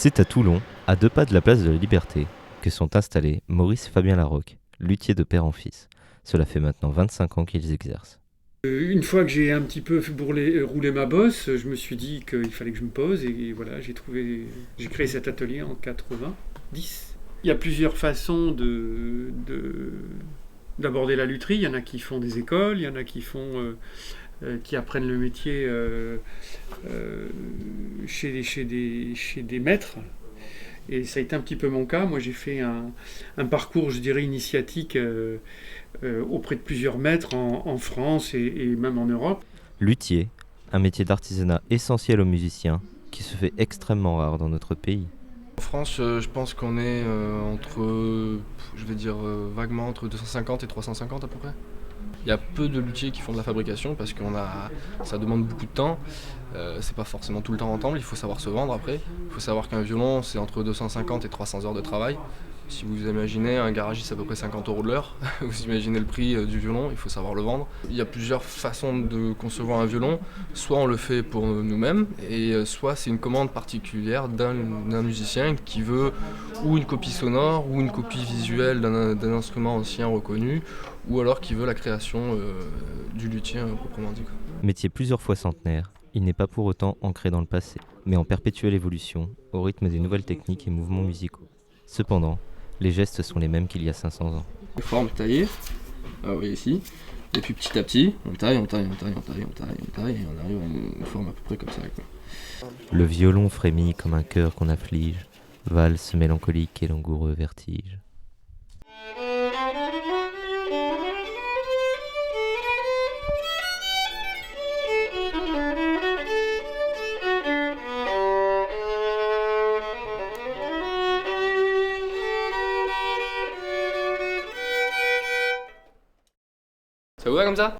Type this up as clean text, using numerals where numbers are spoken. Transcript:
C'est à Toulon, à 2 pas de la place de la Liberté, que sont installés Maurice et Fabien Larocque, luthiers de père en fils. Cela fait maintenant 25 ans qu'ils exercent. Une fois que j'ai un petit peu roulé ma bosse, je me suis dit qu'il fallait que je me pose et voilà, j'ai créé cet atelier en 90. Il y a plusieurs façons d'aborder la lutherie. Il y en a qui font des écoles, il y en a qui apprennent le métier chez des maîtres. Et ça a été un petit peu mon cas. Moi, j'ai fait un parcours, je dirais, initiatique auprès de plusieurs maîtres en France et même en Europe. Luthier, un métier d'artisanat essentiel aux musiciens, qui se fait extrêmement rare dans notre pays. En France, je pense qu'on est entre, je vais dire vaguement entre 250 et 350 à peu près. Il y a peu de luthiers qui font de la fabrication parce que ça demande beaucoup de temps. C'est pas forcément tout le temps rentable, il faut savoir se vendre après. Il faut savoir qu'un violon, c'est entre 250 et 300 heures de travail. Si vous imaginez un garagiste, c'est à peu près 50 euros de l'heure. Vous imaginez le prix du violon, il faut savoir le vendre. Il y a plusieurs façons de concevoir un violon. Soit on le fait pour nous-mêmes, et soit c'est une commande particulière d'un musicien qui veut ou une copie sonore, ou une copie visuelle d'un instrument ancien reconnu, ou alors qui veut la création du luthier proprement dit. Métier plusieurs fois centenaire, il n'est pas pour autant ancré dans le passé, mais en perpétuelle évolution, au rythme des nouvelles techniques et mouvements musicaux. Cependant, les gestes sont les mêmes qu'il y a 500 ans. Forme taillée, oui ici, et puis petit à petit, on taille, et on arrive à une forme à peu près comme ça. Quoi. Le violon frémit comme un cœur qu'on afflige, valse mélancolique et langoureux vertige. Ça vous va comme ça ?